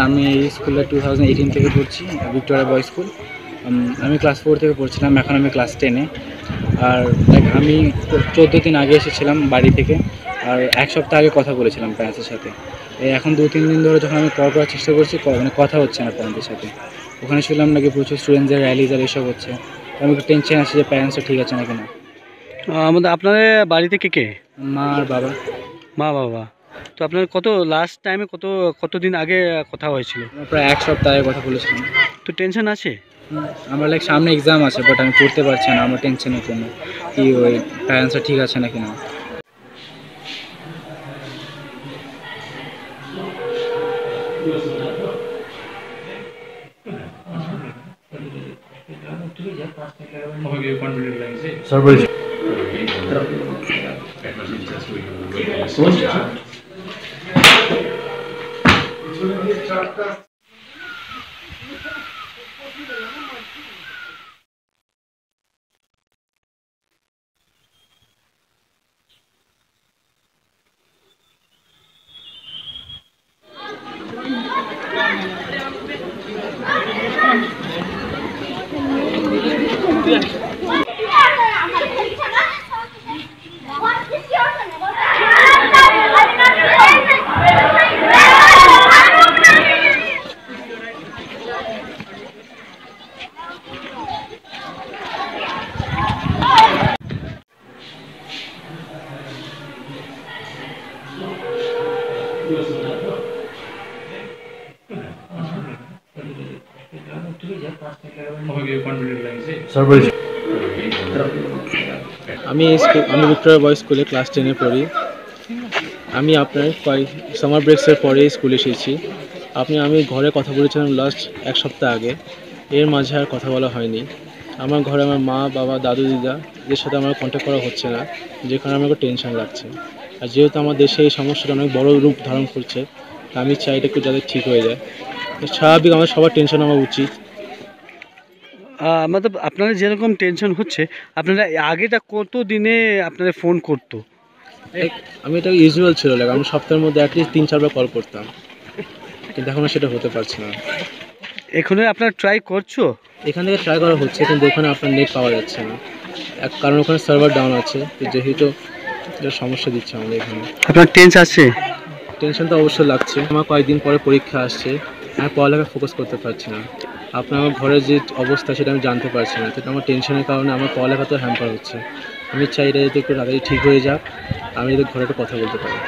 আমি এই স্কুলে 2018 থেকে পড়ছি, ভিক্টোরিয়া বয়েজ স্কুল। আমি ক্লাস 4 থেকে পড়ছিলাম, এখন আমি ক্লাস 10-এ। আর আমি 14 দিন আগে এসেছিলাম বাড়ি থেকে, আর এক সপ্তাহ আগে কথা বলেছিলাম প্যারেন্টসের সাথে। এখন 2-3 দিন ধরে যখন আমি কল করার চেষ্টা করছি, মানে কথা হচ্ছে না প্যারেন্টসের সাথে। ওখানে শুনলাম নাকি প্রচুর স্টুডেন্টদের র্যালিজ আর এসব হচ্ছে। আমি একটু টেনশন আছে যে প্যারেন্টসও ঠিক আছে নাকি না। আপনাদের বাড়িতে কে কে? মা আর বাবা। মা বাবা। তো আপনার লাস্ট টাইমে কতদিন আগে কথা হয়েছিল? প্রায় এক সপ্তাহ আগে কথা বলেছিলাম। তো টেনশন আছে? আমার সামনে এক্সাম আছে, বাট আমি পড়তে পারছি না। আমার টেনশনের জন্য কি ওই প্যারেন্টসরা ঠিক আছে নাকি না। আমি ভিক্টোরিয়া বয়েজ স্কুলে ক্লাস 10-এ পড়ি। আমি আপনার সামার ব্রেক্সের পরে স্কুলে এসেছি। আমি ঘরে কথা বলেছিলাম লাস্ট এক সপ্তাহ আগে, এর মাঝে আর কথা বলা হয়নি। আমার ঘরে আমার মা বাবা দাদু দিদা এদের সাথে আমার কন্ট্যাক্ট করা হচ্ছে না, যে কারণে আমাকে টেনশন লাগছে। আর যেহেতু আমার দেশে এই সমস্যাটা অনেক বড় রূপ ধারণ করছে, আমি চাই এটা একটু যাতে ঠিক হয়ে যায়। স্বাভাবিক আমাদের সবার টেনশন হওয়া উচিত। আপনারা যেরকম টেনশন হচ্ছে, আপনারা আগেটা কত দিনে আপনারা ফোন করতো? আমি এটা ইউজুয়াল ছিল, আমি সপ্তাহের মধ্যে অ্যাটলিস্ট 3-4 বার কল করতাম, কিন্তু এখন সেটা হতে পারছে না। এখানে আপনারা ট্রাই করছো? এখান থেকে ট্রাই করা হচ্ছে, কিন্তু ওখানে আপনার নেট পাওয়া যাচ্ছে না, কারণ ওখানে সার্ভার ডাউন আছে, যেহেতু এটা সমস্যা দিচ্ছে আমাদের এখানে। আপনার টেনশন আছে? টেনশন তো অবশ্যই লাগছে। আমার কয়েকদিন পরে পরীক্ষা আসছে, আমি পড়ালেখা ফোকাস করতে পারছি না। আমার ঘরের যে অবস্থা সেটা আমি জানতে পারছি না, সেটা আমার টেনশনের কারণে আমার পড়ালেখা তো হ্যাম্পার হচ্ছে। আমি চাই এটা যাতে একটু তাড়াতাড়ি ঠিক হয়ে যাক, আমি যাতে ঘরে একটু কথা বলতে পারি।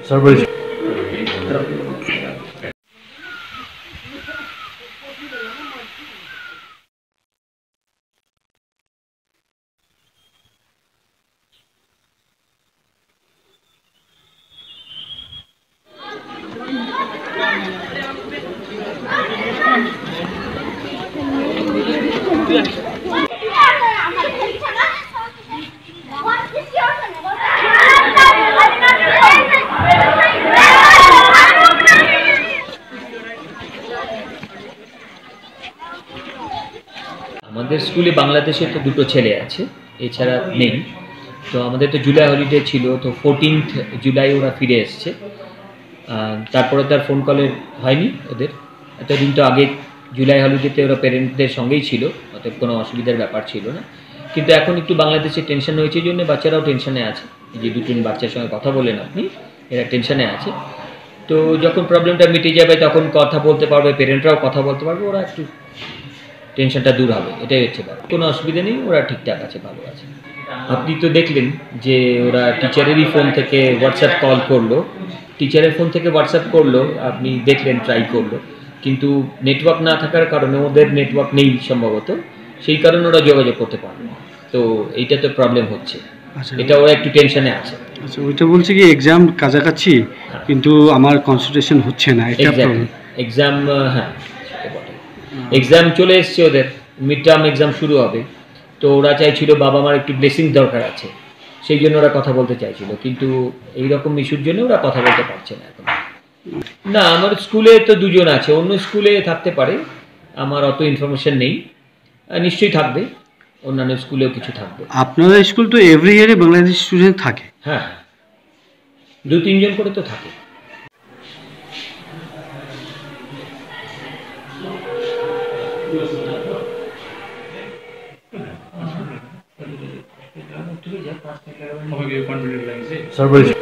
স্যার বলছি আমাদের স্কুলে বাংলাদেশে তো দুটো ছেলে আছে, এছাড়া নেই। তো আমাদের তো জুলাই হলিডে ছিল, তো 14th জুলাই ওরা ফিরে এসছে। তারপরে তার ফোন কলের হয়নি ওদের, এতদিন তো আগে জুলাই হলিডেতে ওরা প্যারেন্টদের সঙ্গেই ছিল, অতএব কোনো অসুবিধার ব্যাপার ছিল না। কিন্তু এখন একটু বাংলাদেশে টেনশন হয়েছে জন্য বাচ্চারাও টেনশনে আছে। এই যে 2-3 বাচ্চার সঙ্গে কথা বলেন আপনি, এরা টেনশনে আছে। তো যখন প্রবলেমটা মিটে যাবে তখন কথা বলতে পারবে, প্যারেন্টরাও কথা বলতে পারবে, ওরা একটু টেনশনটা দূর হবে, এটাই হচ্ছে ব্যাপার। কোনো অসুবিধা নেই, ওরা ঠিকঠাক আছে, ভালো আছে। আপনি তো দেখলেন যে ওরা টিচারেরই ফোন থেকে হোয়াটসঅ্যাপ কল করলো, টিচারের ফোন থেকে হোয়াটসঅ্যাপ করলো, আপনি দেখলেন, ট্রাই করলো, কিন্তু নেটওয়ার্ক না থাকার কারণে, ওদের নেটওয়ার্ক নেই সম্ভবত, সেই কারণে ওরা যোগাযোগ করতে পারলো না। তো এইটা তো প্রবলেম হচ্ছে, আচ্ছা, এটা ওরা একটু টেনশনে আছে। আচ্ছা, ওইটা বলছে কি এক্সাম কাছাকাছি, কিন্তু আমার কনসেন্ট্রেশন হচ্ছে না, এটা প্রবলেম। এক্সাম, হ্যাঁ এক্সাম চলে এসছে ওদের, মিড টার্ম এক্সাম শুরু হবে। তো ওরা চাইছিল বাবা মার একটু ব্লেসিং দরকার আছে, সেই জন্য ওরা কথা বলতে চাইছিল, কিন্তু এইরকম ইস্যুর জন্য ওরা কথা বলতে পারছে না এখন। না, আমার স্কুলে তো দুজন আছে, অন্য স্কুলে থাকতে পারে, আমার অত ইনফরমেশন নেই। নিশ্চয়ই থাকবে, অন্যান্য স্কুলেও কিছু থাকবে। আপনাদের স্কুল তো এভরি ইয়ারে বাংলাদেশ স্টুডেন্ট থাকে? হ্যাঁ, 2-3 জন করে তো থাকে। স্যার বলছি